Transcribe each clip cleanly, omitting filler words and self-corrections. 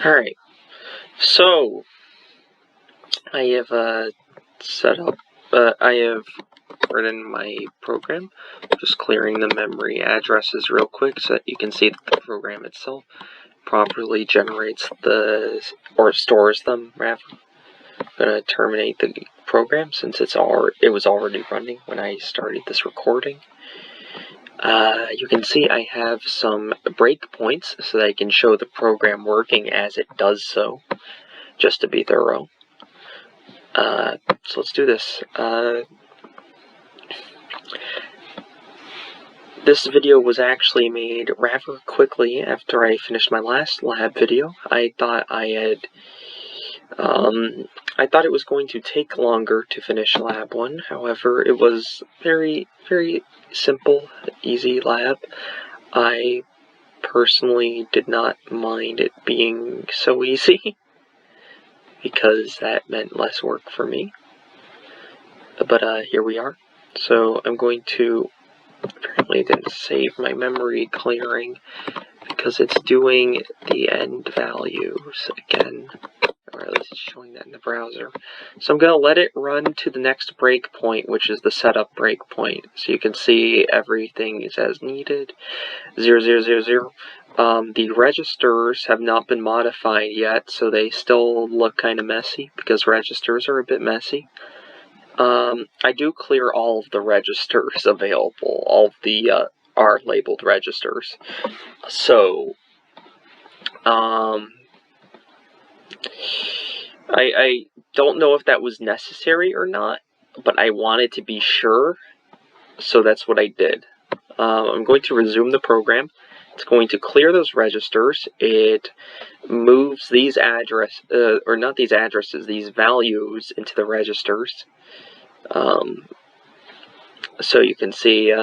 Alright, so I have I have written my program, just clearing the memory addresses real quick so that you can see that the program itself properly generates or stores them, rather. I'm going to terminate the program since it was already running when I started this recording. You can see I have some breakpoints so that I can show the program working as it does so, just to be thorough. So let's do this. This video was actually made rather quickly after I finished my last lab video. I thought it was going to take longer to finish Lab 1. However, it was very, very simple, easy lab. I personally did not mind it being so easy because that meant less work for me. But here we are. So I'm going to, apparently it didn't save my memory clearing because it's doing the end values again, or at least it's showing that in the browser. So I'm going to let it run to the next breakpoint, which is the setup breakpoint. So you can see everything is as needed. 0000. The registers have not been modified yet, so they still look kind of messy because registers are a bit messy. I do clear all of the registers available, all of the R labeled registers. So, I don't know if that was necessary or not, but I wanted to be sure, so that's what I did. I'm going to resume the program. It's going to clear those registers. It moves these these values into the registers. So you can see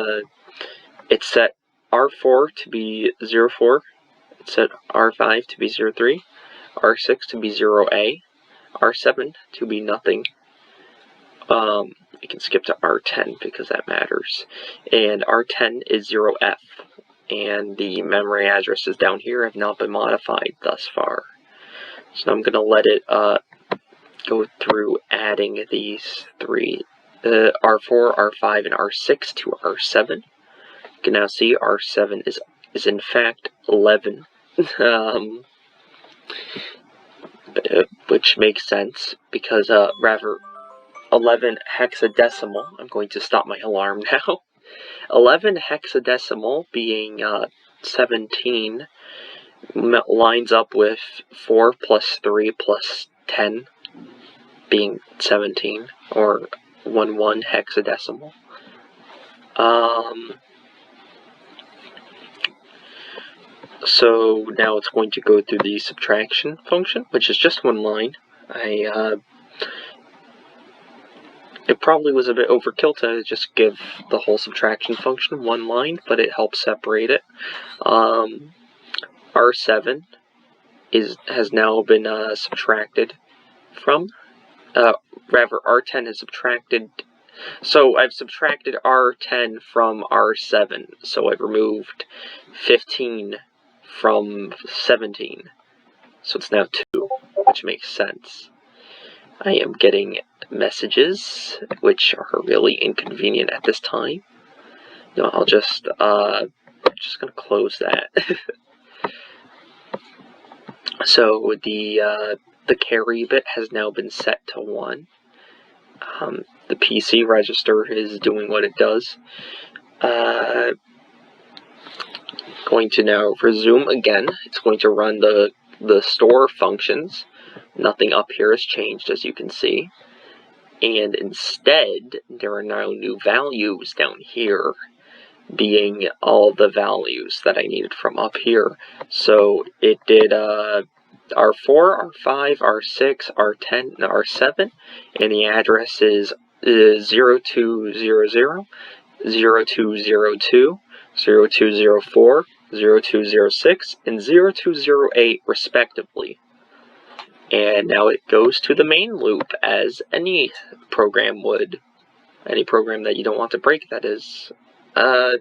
it's set R4 to be 04, it's set R5 to be 03, R6 to be 0A, R7 to be nothing. You can skip to R10 because that matters. And R10 is 0F, and the memory addresses down here have not been modified thus far. So I'm going to let it go through adding these three, R4, R5, and R6 to R7. You can now see R7 is in fact 11, which makes sense because rather 11 hexadecimal. I'm going to stop my alarm now. 11 hexadecimal being 17 lines up with 4 plus 3 plus 10 being 17, or 11 hexadecimal. So now it's going to go through the subtraction function, which is just one line. It probably was a bit overkill to just give the whole subtraction function one line, but it helps separate it. R7 has now been subtracted from, rather R10 is subtracted. So I've subtracted R10 from R7, so I've removed 15 from 17. So it's now 2, which makes sense. I am getting messages, which are really inconvenient at this time. No, I'll just, I'm just gonna close that. So the carry bit has now been set to 1. The PC register is doing what it does. Going to now resume again. It's going to run the store functions. Nothing up here has changed, as you can see. And instead, there are now new values down here, being all the values that I needed from up here. So it did R4, R5, R6, R10, and R7, and the address is 0200, 0202, 0204, 0206, and 0208 respectively. And now it goes to the main loop as any program would. Any program that you don't want to break, that is. Yeah.